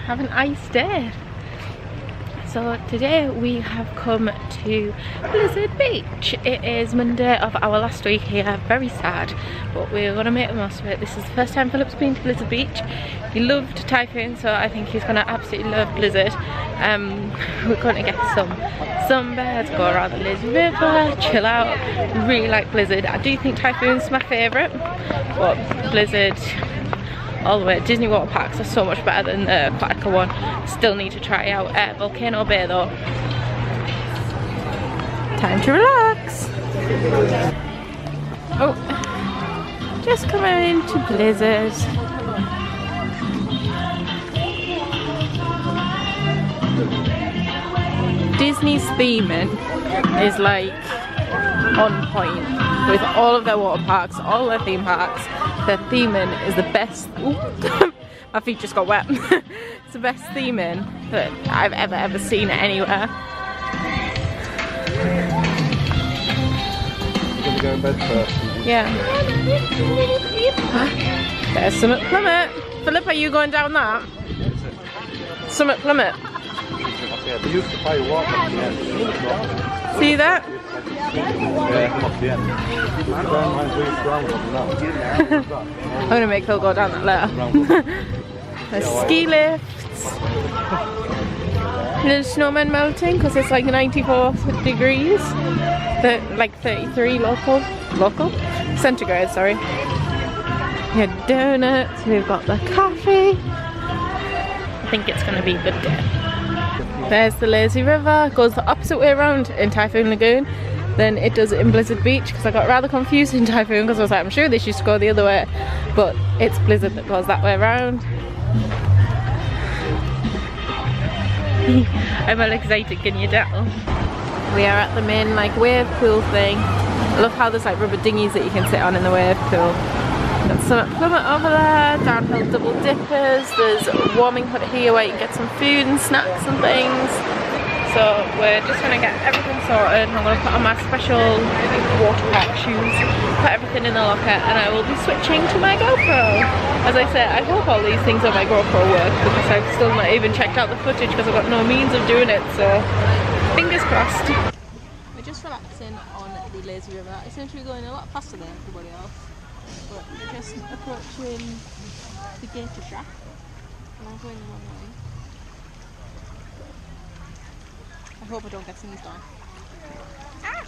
Have a nice day. So today we have come to Blizzard Beach. It is Monday of our last week here, very sad, but we're going to make the most of it. This is the first time Philip's been to Blizzard Beach. He loved Typhoon, so I think he's going to absolutely love Blizzard. We're going to get some sunbeds, go around the lazy river, chill out. Really like Blizzard. I do think Typhoon's my favourite, but Blizzard all the way. Disney water parks are so much better than the Aquatica one. Still need to try out Volcano Bay though. Time to relax. Oh, just coming into Blizzard. Disney's theming is like on point with all of their water parks, all their theme parks. Their theming is the best. Ooh, my feet just got wet. It's the best theming that I've ever seen anywhere. You're gonna go in bed first. Yeah. There's Summit Plummet. Philip, are you going down that? Summit Plummet. They used to play water. See that? I'm gonna make Phil go down that later. There's ski lifts. Little snowman melting because it's like 94 degrees. Like 33 local centigrade, sorry. We had donuts, we've got the coffee. I think it's gonna be a good day. There's the lazy river, goes the opposite way around in Typhoon Lagoon than it does in Blizzard Beach, because I got rather confused in Typhoon because I was like, I'm sure this used to go the other way, but it's Blizzard that goes that way around. I'm all excited, can you tell? We are at the main like wave pool thing. I love how there's like rubber dinghies that you can sit on in the wave pool. Got Summit Plummet over there, downhill double dippers, there's a warming hut here where you can get some food and snacks and things. So we're just going to get everything sorted. I'm going to put on my special water park shoes, put everything in the locker, and I will be switching to my GoPro. As I said, I hope all these things on my GoPro work, because I've still not even checked out the footage because I've got no means of doing it, so fingers crossed. We're just relaxing on the lazy river. It seems to be going a lot faster than everybody else. But we're just approaching the gator shack, and I'm going the wrong way. I hope I don't get sneezed on. Ah!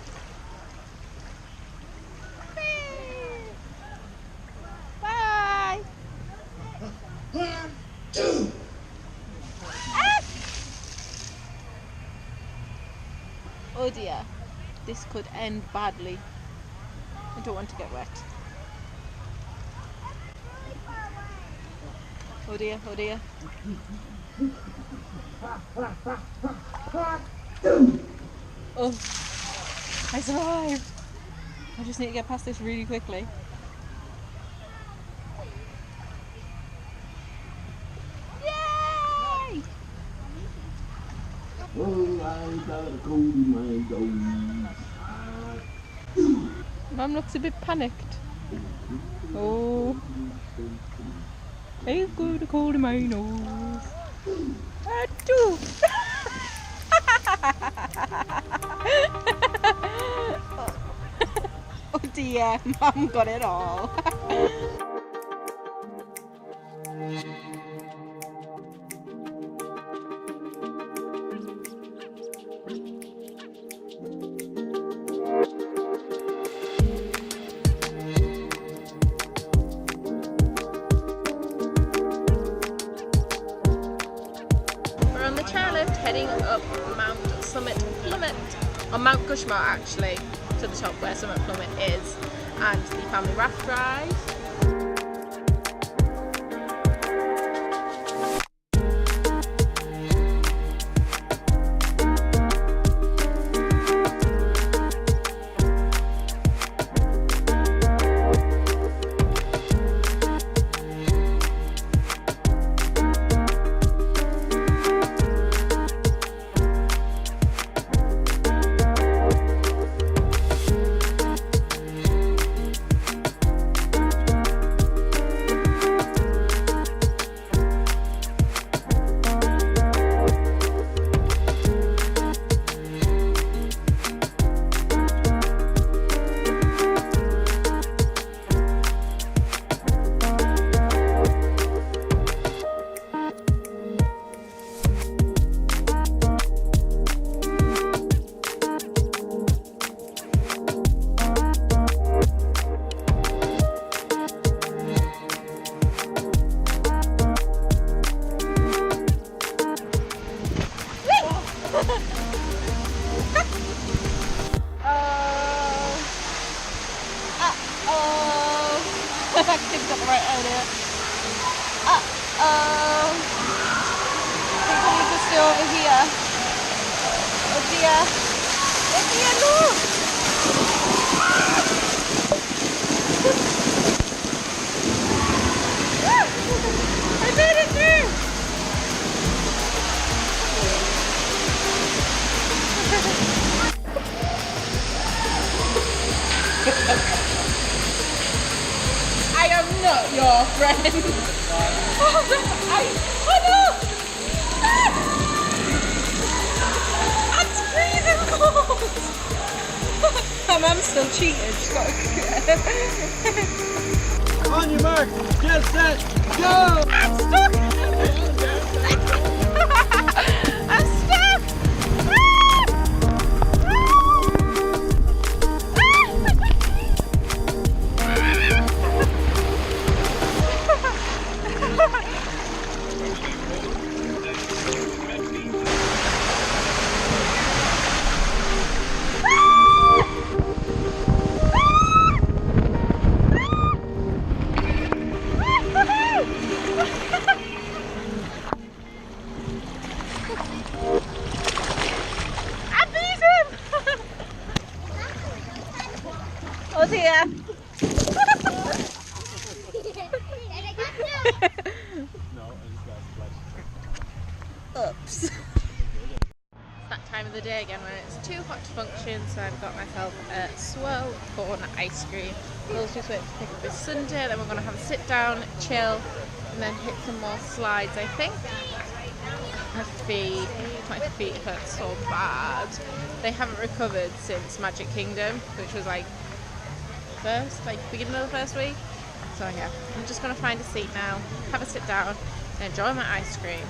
Bye! Ah! Oh dear, this could end badly. I don't want to get wet. Oh dear, oh dear. Oh, I survived. I just need to get past this really quickly. Yay! Mum looks a bit panicked. Oh. I've got a cold in my nose. Achoo! Oh dear, Mum got it all. Heading up Summit Plummet, or Mount Gushmore actually, to the top where Summit Plummet is, and the family raft ride. here. It's here, look. I made it through. I am not your friend. Oh no! I'm freezing cold. My mum's still cheated. She's got On your mark, get set, go! I'm stuck. I'm stuck. Oh dear. Oops. It's that time of the day again when it's too hot to function, so I've got myself a swirl corn ice cream. Will's just waiting to pick up his sundae, then we're going to have a sit down, chill, and then hit some more slides, I think. My feet hurt so bad. They haven't recovered since Magic Kingdom, which was like beginning of the first week. So yeah, I'm just gonna find a seat now, have a sit down, and enjoy my ice cream.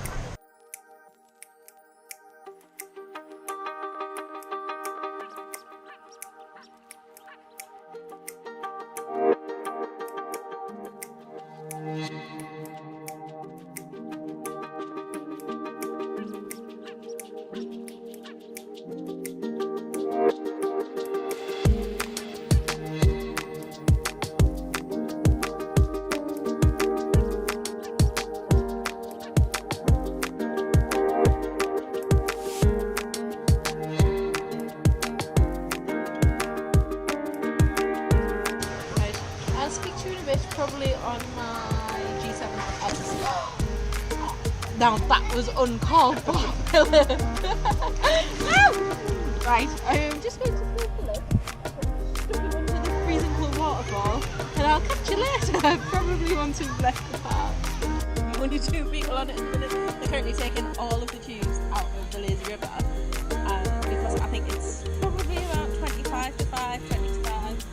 Probably on my G7 X. Now that was uncalled for. Right, I'm just going to fill the lift, stuff you into the freezing cold waterfall, and I'll catch you later. Probably once we've left the park. Only 2 people on it at the minute. They're currently taking all of the tubes out of the lazy river, because I think it's probably around 25 to 5, 20 to 5.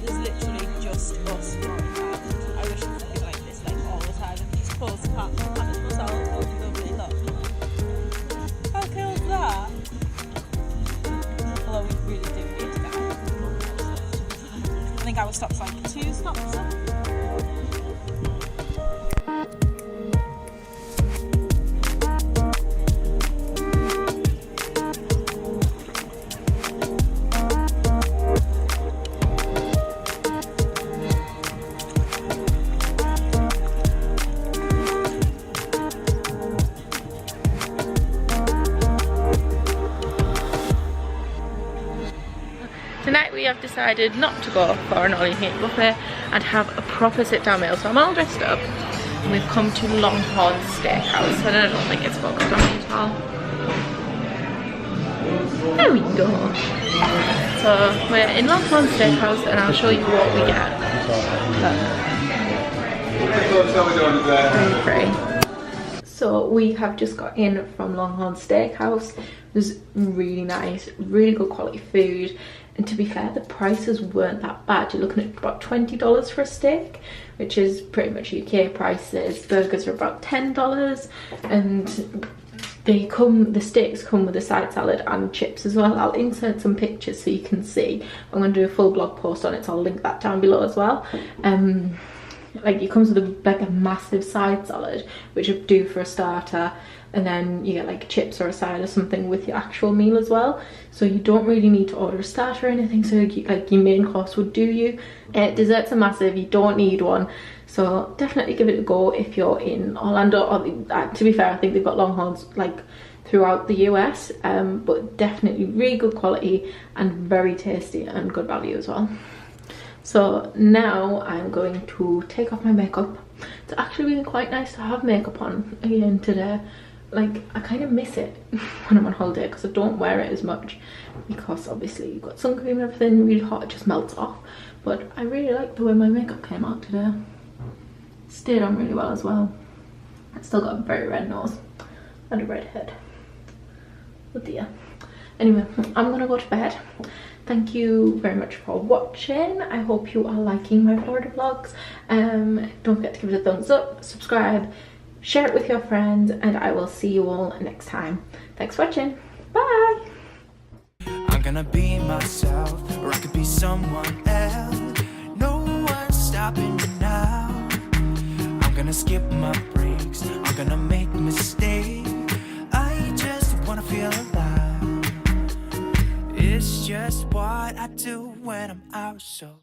There's literally just us floating past. I wish it could be like this all the time and just close the park and manage myself. That would be lovely. Look. How cool is that? Although we really do need to get out. I think our stop's like 2 stops. Tonight we have decided not to go for an all-you-can-eat buffet and have a proper sit-down meal. So I'm all dressed up and we've come to Longhorn Steakhouse, and I don't think it's focused on me at all. There we go. So we're in Longhorn Steakhouse and I'll show you what we get. Very pretty. So we have just got in from Longhorn Steakhouse. It was really nice, really good quality food. And to be fair, the prices weren't that bad. You're looking at about $20 for a steak, which is pretty much UK prices. Burgers are about $10, and the steaks come with a side salad and chips as well. I'll insert some pictures so you can see. I'm going to do a full blog post on it, so I'll link that down below as well. Like, it comes with a massive side salad, which would do for a starter, and then you get like chips or a side or something with your actual meal as well. So you don't really need to order a starter or anything, so like your main course would do you. Desserts are massive, you don't need one, so definitely give it a go if you're in Orlando. Or to be fair, I think they've got Longhorns like throughout the US, but definitely really good quality and very tasty and good value as well. So now I'm going to take off my makeup. It's actually really quite nice to have makeup on again today. Like, I kind of miss it when I'm on holiday because I don't wear it as much, because obviously you've got sun cream and everything, really hot, it just melts off. But I really like the way my makeup came out today. Stayed on really well as well. I still got a very red nose and a red head. Oh dear. Anyway, I'm gonna go to bed. Thank you very much for watching. I hope you are liking my Florida vlogs. Don't forget to give it a thumbs up, subscribe, share it with your friends, and I will see you all next time. Thanks for watching. Bye. I'm gonna be myself, or I could be someone else. No one's stopping me now. I'm gonna skip my breaks, I'm gonna make mistakes. I just wanna feel alive. It's just what I do when I'm out, so